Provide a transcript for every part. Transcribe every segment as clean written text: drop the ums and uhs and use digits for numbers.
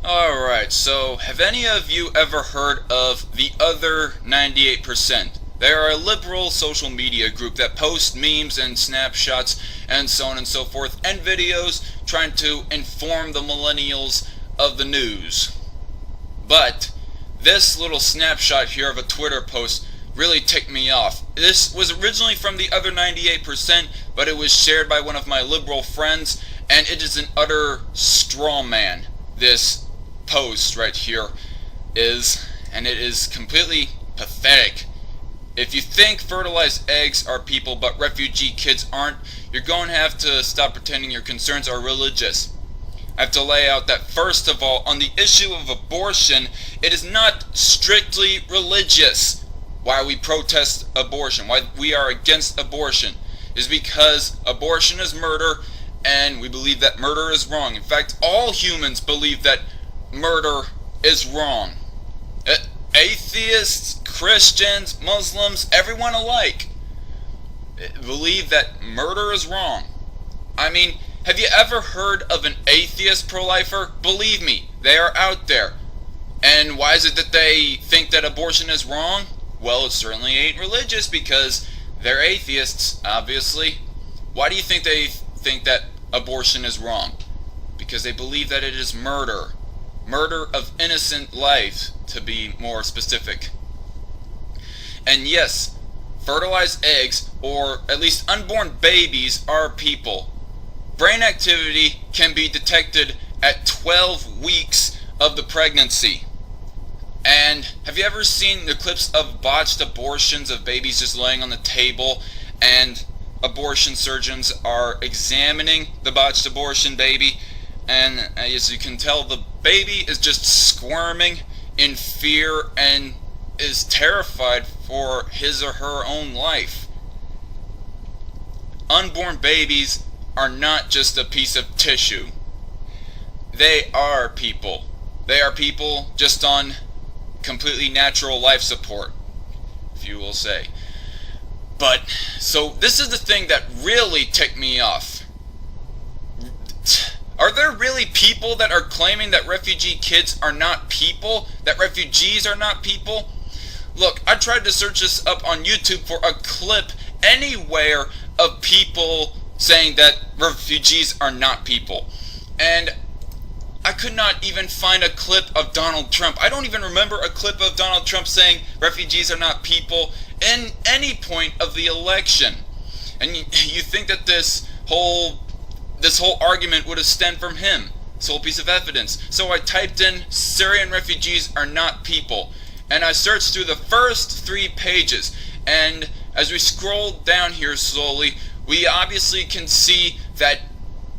Alright, so have any of you ever heard of the other 98%? They are a liberal social media group that posts memes and snapshots and so on and so forth, and videos trying to inform the millennials of the news. But this little snapshot here of a Twitter post really ticked me off. This was originally from the other 98%, but it was shared by one of my liberal friends, and it is an utter straw man. This post right here is, and it is completely pathetic. If you think fertilized eggs are people but refugee kids aren't, you're going to have to stop pretending your concerns are religious. I have to lay out that first of all, on the issue of abortion, it is not strictly religious. Why we protest abortion, why we are against abortion, is because abortion is murder, and we believe that murder is wrong. In fact, all humans believe that murder is wrong. Atheists, Christians, Muslims, everyone alike believe that murder is wrong. I mean, have you ever heard of an atheist pro-lifer? Believe me, they are out there. And why is it that they think that abortion is wrong? Well, it certainly ain't religious because they're atheists, obviously. Why do you think they think that abortion is wrong? Because they believe that it is murder. Murder of innocent life, to be more specific. And yes, fertilized eggs, or at least unborn babies, are people. Brain activity can be detected at 12 weeks of the pregnancy. And have you ever seen the clips of botched abortions of babies just laying on the table, and abortion surgeons are examining the botched abortion baby, and as you can tell, the baby is just squirming in fear and is terrified for his or her own life. Unborn babies are not just a piece of tissue. They are people. They are people just on completely natural life support, if you will say. But, so this is the thing that really ticked me off. Are there really people that are claiming that refugee kids are not people? That refugees are not people? Look, I tried to search this up on YouTube for a clip anywhere of people saying that refugees are not people. And I could not even find a clip of Donald Trump. I don't even remember a clip of Donald Trump saying refugees are not people in any point of the election. And you think that this whole argument would have stemmed from him, this whole piece of evidence. So I typed in Syrian refugees are not people, and I searched through the first 3 pages, and as we scroll down here slowly, we obviously can see that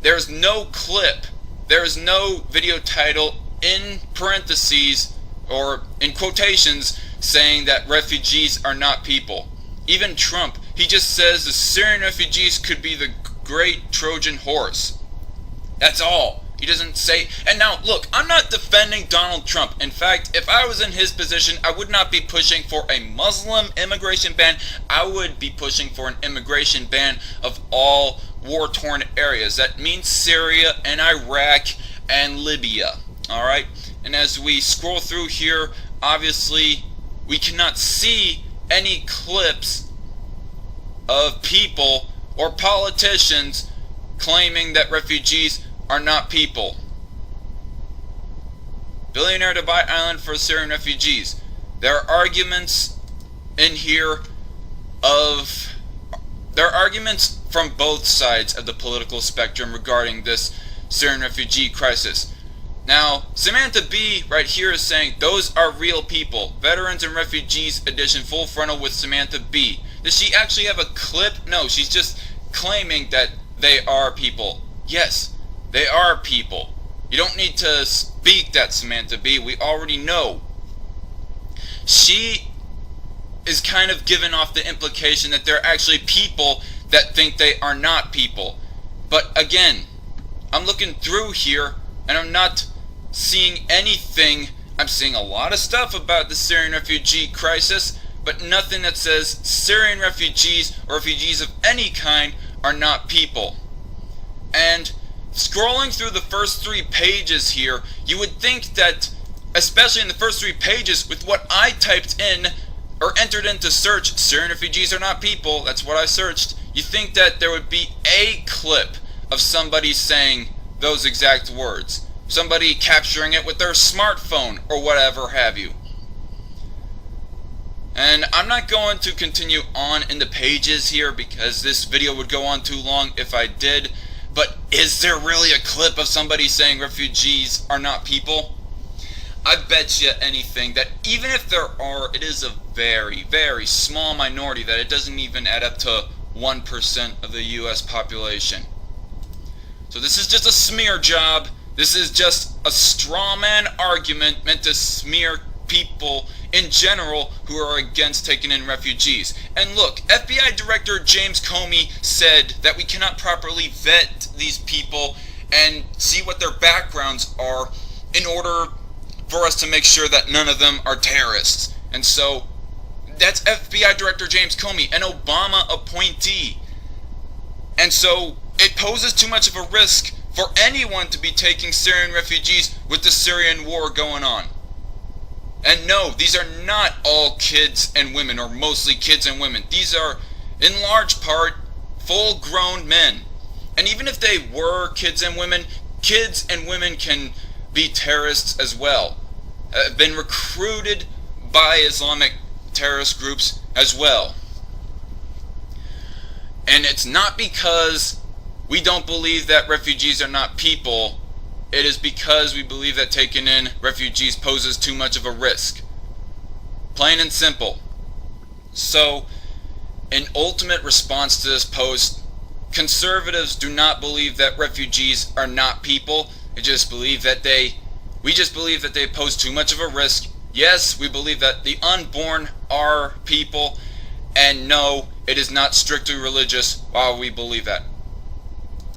there's no clip, there is no video title in parentheses or in quotations saying that refugees are not people. Even Trump, he just says the Syrian refugees could be the great Trojan horse. That's all. He doesn't say. And now, look, I'm not defending Donald Trump. In fact, if I was in his position, I would not be pushing for a Muslim immigration ban. I would be pushing for an immigration ban of all war-torn areas. That means Syria and Iraq and Libya. Alright? And as we scroll through here, obviously, we cannot see any clips of people or politicians claiming that refugees are not people. Billionaire to buy island for Syrian refugees. There are arguments in here from both sides of the political spectrum regarding this Syrian refugee crisis. Now, Samantha B right here is saying those are real people. Veterans and Refugees edition, full frontal with Samantha B. Does she actually have a clip? No, she's just claiming that they are people. Yes, they are people. You don't need to speak that, Samantha B. We already know. She is kind of giving off the implication that there are actually people that think they are not people. But again, I'm looking through here and I'm not seeing anything. I'm seeing a lot of stuff about the Syrian refugee crisis, but nothing that says Syrian refugees or refugees of any kind are not people. And Scrolling through the first 3 pages here, you would think that, especially in the first 3 pages, with what I typed in or entered into search, Syrian refugees are not people, that's what I searched, you think that there would be a clip of somebody saying those exact words. Somebody capturing it with their smartphone or whatever have you. And I'm not going to continue on in the pages here because this video would go on too long if I did. But is there really a clip of somebody saying refugees are not people? I bet you anything that even if there are, it is a very, very small minority, that it doesn't even add up to 1% of the US population. So this is just a smear job. This is just a straw man argument meant to smear people in general who are against taking in refugees. And look, FBI Director James Comey said that we cannot properly vet these people and see what their backgrounds are in order for us to make sure that none of them are terrorists. And so that's FBI Director James Comey, an Obama appointee. And so it poses too much of a risk for anyone to be taking Syrian refugees with the Syrian war going on. And no, these are not all kids and women, or mostly kids and women. These are, in large part, full-grown men. And even if they were kids and women can be terrorists as well. Have been recruited by Islamic terrorist groups as well. And it's not because we don't believe that refugees are not people. It is because we believe that taking in refugees poses too much of a risk. Plain and simple. So, in ultimate response to this post, conservatives do not believe that refugees are not people. We just believe that they pose too much of a risk. Yes, we believe that the unborn are people. And no, it is not strictly religious while we believe that.